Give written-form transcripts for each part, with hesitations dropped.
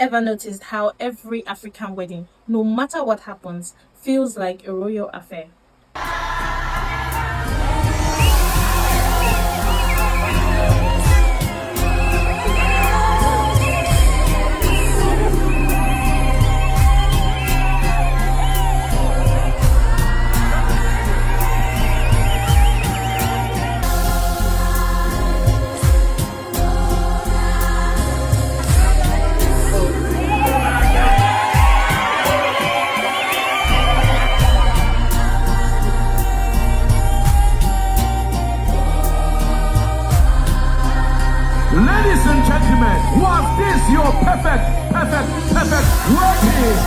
ever noticed how every African wedding, no matter what happens, feels like a royal affair? Ladies and gentlemen, was this your perfect wedding?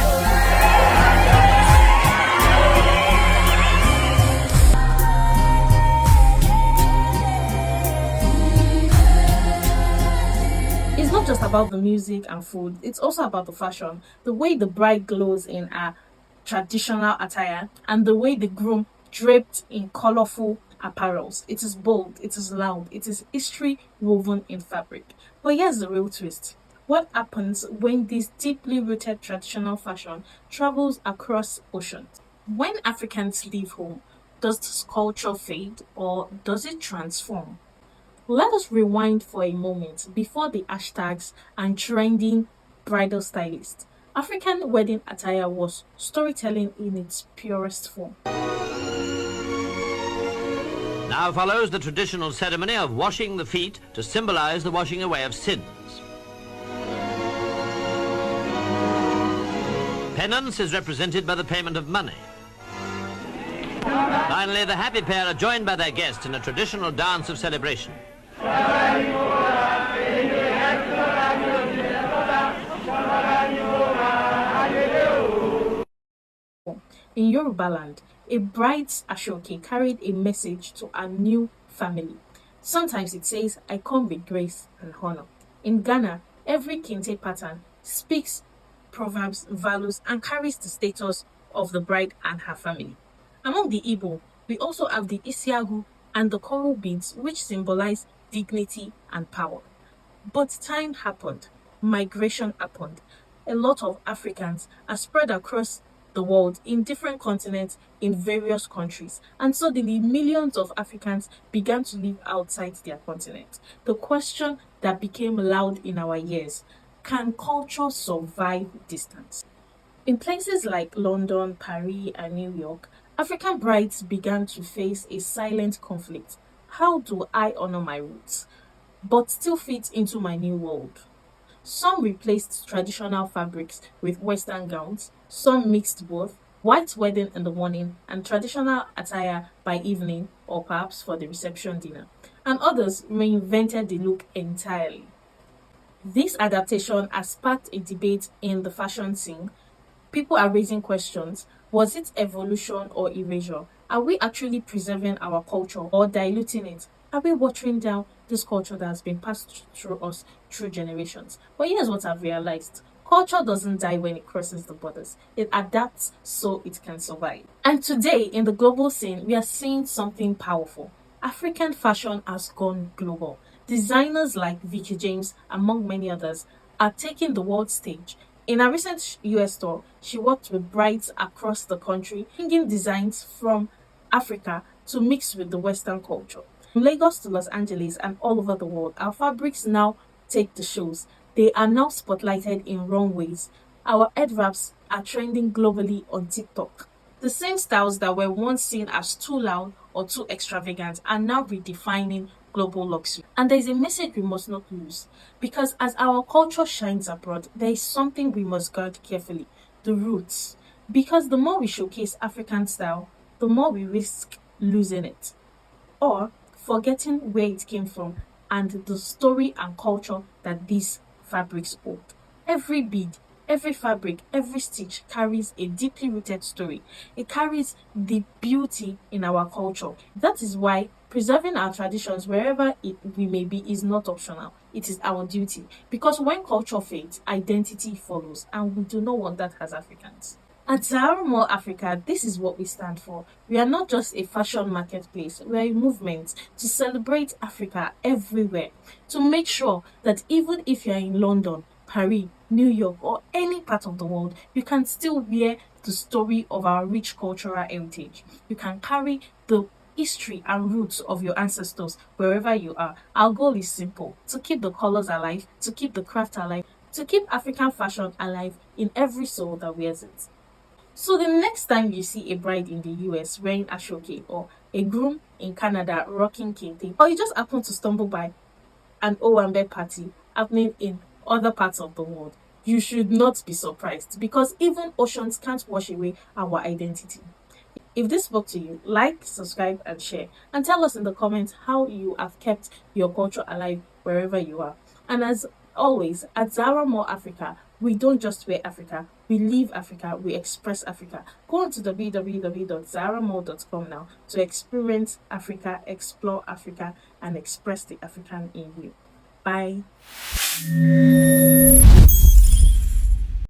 It's not just about the music and food, it's also about the fashion, the way the bride glows in her traditional attire, and the way the groom draped in colorful apparels. It is bold, it is loud, it is history woven in fabric. But here's the real twist. What happens when this deeply rooted traditional fashion travels across oceans? When Africans leave home, does this culture fade or does it transform? Let us rewind for a moment before the hashtags and trending bridal stylists. African wedding attire was storytelling in its purest form. Now follows the traditional ceremony of washing the feet to symbolize the washing away of sins. Penance is represented by the payment of money. Finally, the happy pair are joined by their guest in a traditional dance of celebration. In Yoruba land, a bride's ashoke carried a message to a new family. Sometimes it says, "I come with grace and honor." In Ghana, every kente pattern speaks proverbs, values, and carries the status of the bride and her family. Among the Igbo, we also have the Isiagu and the coral beads, which symbolize dignity and power. But time happened, migration happened. A lot of Africans are spread across the world in different continents in various countries, and suddenly millions of Africans began to live outside their continent. The question that became loud in our ears: can culture survive distance? In places like London, Paris, and New York, African brides began to face a silent conflict. How do I honor my roots, but still fit into my new world? Some replaced traditional fabrics with Western gowns, some mixed both, white wedding in the morning and traditional attire by evening or perhaps for the reception dinner, and others reinvented the look entirely. This adaptation has sparked a debate in the fashion scene. People are raising questions. Was it evolution or erasure? Are we actually preserving our culture or diluting it? Are we watering down this culture that has been passed through us through generations? But here's what I've realized. Culture doesn't die when it crosses the borders. It adapts so it can survive. And today, in the global scene, we are seeing something powerful. African fashion has gone global. Designers like Vicky James, among many others, are taking the world stage. In a recent US tour, she worked with brides across the country, bringing designs from Africa to mix with the Western culture. From Lagos to Los Angeles and all over the world, our fabrics now take the shows. They are now spotlighted in runways. Our head wraps are trending globally on TikTok. The same styles that were once seen as too loud or too extravagant are now redefining global luxury. And there is a message we must not lose, because as our culture shines abroad, there is something we must guard carefully: the roots. Because the more we showcase African style, the more we risk losing it, or forgetting where it came from and the story and culture that these fabrics hold. Every bead, every fabric, every stitch carries a deeply rooted story. It carries the beauty in our culture. That is why preserving our traditions wherever we may be is not optional. It is our duty. Because when culture fades, identity follows, and we do not want that as Africans. At Zahara Mall Africa, this is what we stand for. We are not just a fashion marketplace, we are a movement to celebrate Africa everywhere, to make sure that even if you are in London, Paris, New York, or any part of the world, you can still wear the story of our rich cultural heritage. You can carry the history and roots of your ancestors wherever you are. Our goal is simple: to keep the colors alive, to keep the craft alive, to keep African fashion alive in every soul that wears it. So the next time you see a bride in the US wearing ashoke, or a groom in Canada rocking kente, or you just happen to stumble by an Owambe party happening in other parts of the world, you should not be surprised, because even oceans can't wash away our identity. If this spoke to you, like, subscribe, and share. And tell us in the comments how you have kept your culture alive wherever you are. And as always, at Zara More Africa, we don't just wear Africa, we live Africa, we express Africa. Go on to www.zaramore.com now to experience Africa, explore Africa, and express the African in you. Bye.